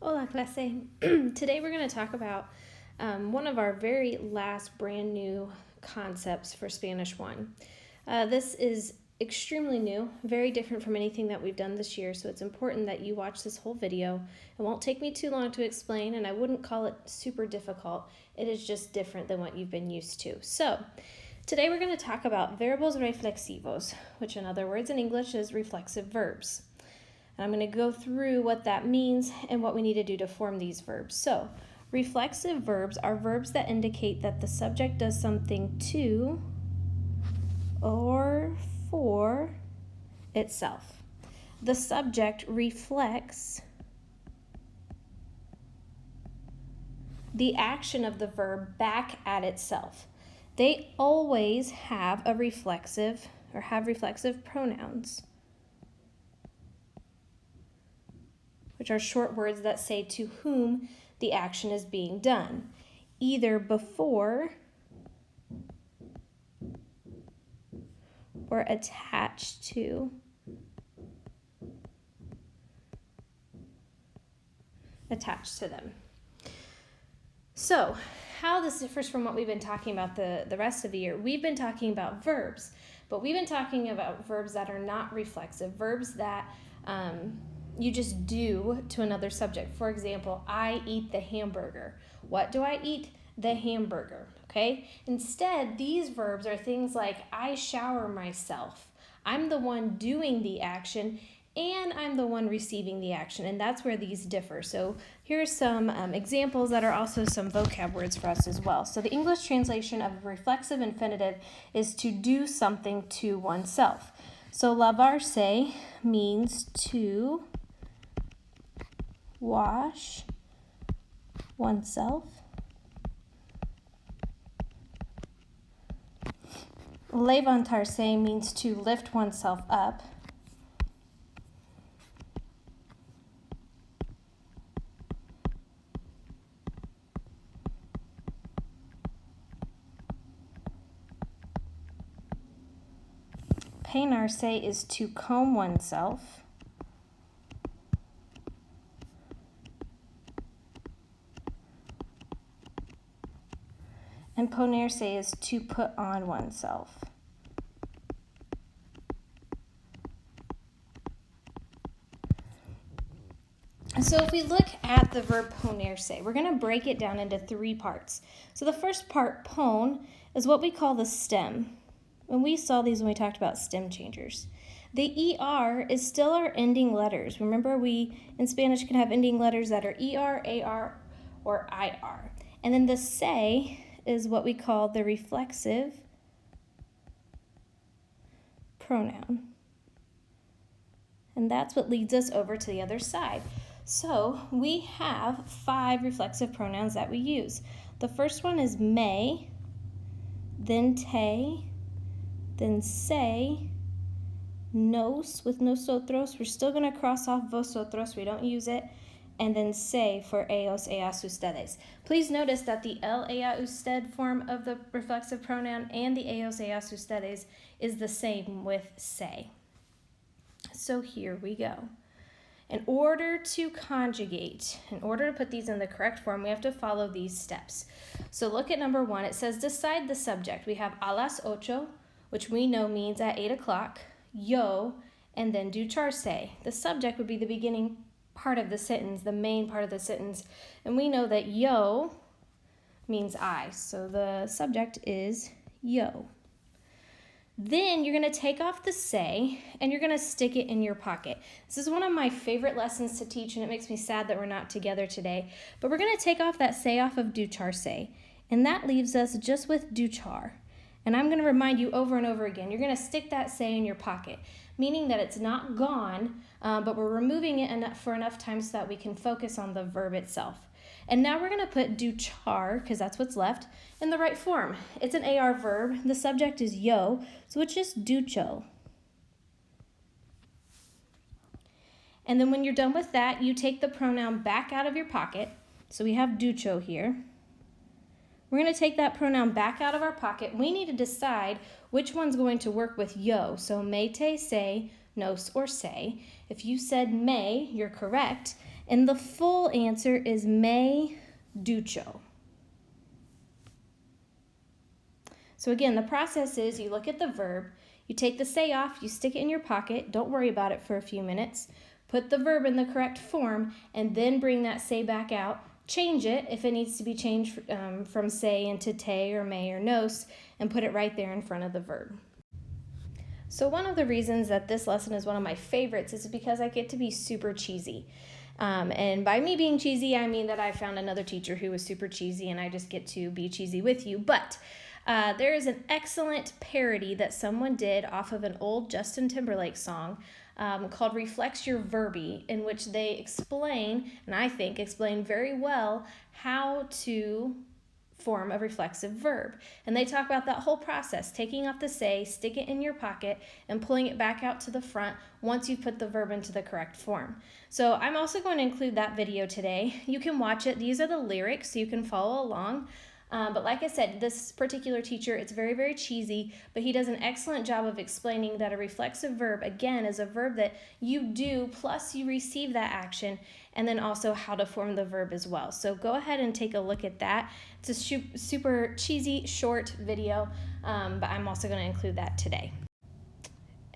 Hola clase. Today we're going to talk about one of our very last brand new concepts for Spanish 1. This is extremely new, very different from anything that we've done this year, so it's important that you watch this whole video. It won't take me too long to explain, and I wouldn't call it super difficult. It is just different than what you've been used to. So today we're going to talk about verbos reflexivos, which in other words in English is reflexive verbs. And I'm going to go through what that means and what we need to do to form these verbs. So, reflexive verbs are verbs that indicate that the subject does something to or for itself. The subject reflects the action of the verb back at itself. They always have a reflexive or have reflexive pronouns, which are short words that say to whom the action is being done, either before or attached to them. So, how this differs from what we've been talking about the rest of the year, we've been talking about verbs, but we've been talking about verbs that are not reflexive, verbs that you just do to another subject. For example, I eat the hamburger. What do I eat? The hamburger, okay? Instead, these verbs are things like I shower myself. I'm the one doing the action, and I'm the one receiving the action, and that's where these differ. So here's some examples that are also some vocab words for us as well. So the English translation of a reflexive infinitive is to do something to oneself. So lavarse means to wash oneself. Levantarse means to lift oneself up. Peinarse is to comb oneself. And ponerse is to put on oneself. So if we look at the verb ponerse, we're going to break it down into 3 parts. So the first part, pon, is what we call the stem. And we saw these when we talked about stem changers. The ER is still our ending letters. Remember, we in Spanish can have ending letters that are ER, AR, or IR. And then the se is what we call the reflexive pronoun. And that's what leads us over to the other side. So we have 5 reflexive pronouns that we use. The first one is me, then te, then se, nos with nosotros. We're still going to cross off vosotros. We don't use it. And then se for ellos, ellas, ustedes. Please notice that the el, ella, usted form of the reflexive pronoun and the ellos, ellas, ustedes is the same with se. So here we go. In order to conjugate, in order to put these in the correct form, we have to follow these steps. So look at number 1. It says decide the subject. We have a las ocho, which we know means at 8 o'clock, yo, and then ducharse. The subject would be the beginning part of the sentence, the main part of the sentence, and we know that yo means I, so the subject is yo. Then you're going to take off the se and you're going to stick it in your pocket. This is one of my favorite lessons to teach, and it makes me sad that we're not together today, but we're going to take off that se off of ducharse, and that leaves us just with duchar. And I'm going to remind you over and over again, you're going to stick that se in your pocket, meaning that it's not gone, but we're removing it for enough time so that we can focus on the verb itself. And now we're going to put duchar, because that's what's left, in the right form. It's an AR verb. The subject is yo, so it's just ducho. And then when you're done with that, you take the pronoun back out of your pocket. So we have ducho here. We're going to take that pronoun back out of our pocket. We need to decide which one's going to work with yo. So me, te, se, nos, or se. If you said me, you're correct. And the full answer is me ducho. So again, the process is you look at the verb, you take the say off, you stick it in your pocket, don't worry about it for a few minutes, put the verb in the correct form, and then bring that say back out, change it if it needs to be changed from say into te or may or nos, and put it right there in front of the verb. So one of the reasons that this lesson is one of my favorites is because I get to be super cheesy. And by me being cheesy, I mean that I found another teacher who was super cheesy and I just get to be cheesy with you. But there is an excellent parody that someone did off of an old Justin Timberlake song called Reflex Your Verby, in which they explain, and I think explain very well, how to form a reflexive verb. And they talk about that whole process, taking off the say, stick it in your pocket, and pulling it back out to the front once you put the verb into the correct form. So I'm also going to include that video today. You can watch it. These are the lyrics, so you can follow along. But like I said, this particular teacher, it's very, very cheesy, but he does an excellent job of explaining that a reflexive verb, again, is a verb that you do plus you receive that action, and then also how to form the verb as well. So go ahead and take a look at that. It's a super cheesy, short video, but I'm also going to include that today.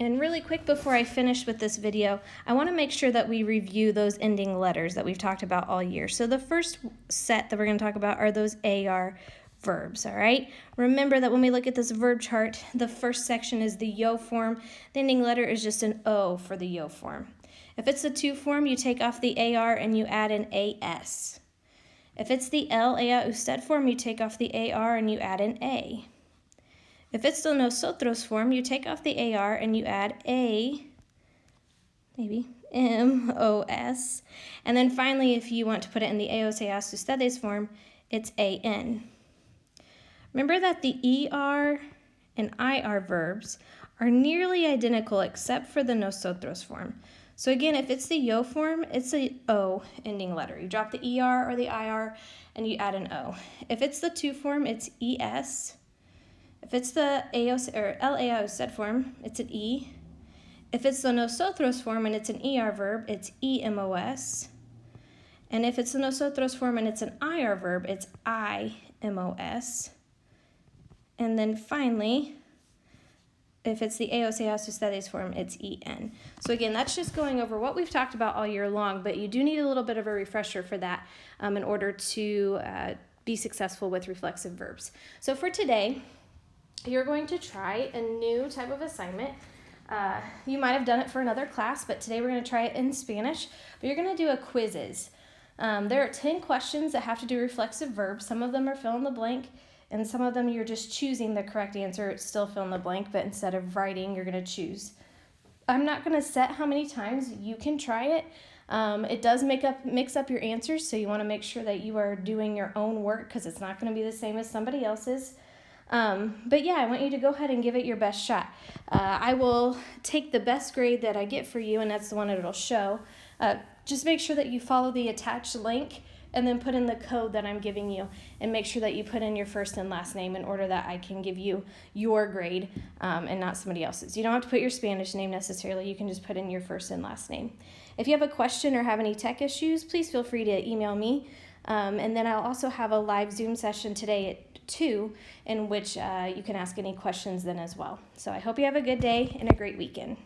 And really quick before I finish with this video, I want to make sure that we review those ending letters that we've talked about all year. So the first set that we're going to talk about are those AR verbs, all right? Remember that when we look at this verb chart, the first section is the yo form. The ending letter is just an O for the yo form. If it's the to form, you take off the AR and you add an AS. If it's the LA usted form, you take off the AR and you add an A. If it's the nosotros form, you take off the AR and you add a, maybe, MOS. And then finally, if you want to put it in the ellos, ellas, ustedes form, it's AN. Remember that the ER and IR verbs are nearly identical except for the nosotros form. So again, if it's the yo form, it's a O ending letter. You drop the ER or the IR and you add an O. If it's the to form, it's ES. If it's the ellos or LA usted form, it's an E. If it's the nosotros form and it's an ER verb, it's EMOS. And if it's the nosotros form and it's an IR verb, it's IMOS. And then finally, if it's the ellos, ellas, ustedes form, it's EN. So again, that's just going over what we've talked about all year long, but you do need a little bit of a refresher for that in order to be successful with reflexive verbs. So for today, you're going to try a new type of assignment. You might have done it for another class, but today we're going to try it in Spanish. But you're going to do a quizzes. There are 10 questions that have to do reflexive verbs. Some of them are fill in the blank, and some of them you're just choosing the correct answer. It's still fill in the blank, but instead of writing, you're going to choose. I'm not going to set how many times you can try it. It does mix up your answers, so you want to make sure that you are doing your own work because it's not going to be the same as somebody else's. But yeah, I want you to go ahead and give it your best shot. I will take the best grade that I get for you, and that's the one that it'll show. Just make sure that you follow the attached link and then put in the code that I'm giving you, and make sure that you put in your first and last name in order that I can give you your grade and not somebody else's. You don't have to put your Spanish name necessarily. You can just put in your first and last name. If you have a question or have any tech issues, please feel free to email me. And then I'll also have a live Zoom session today at 2 in which you can ask any questions then as well. So I hope you have a good day and a great weekend.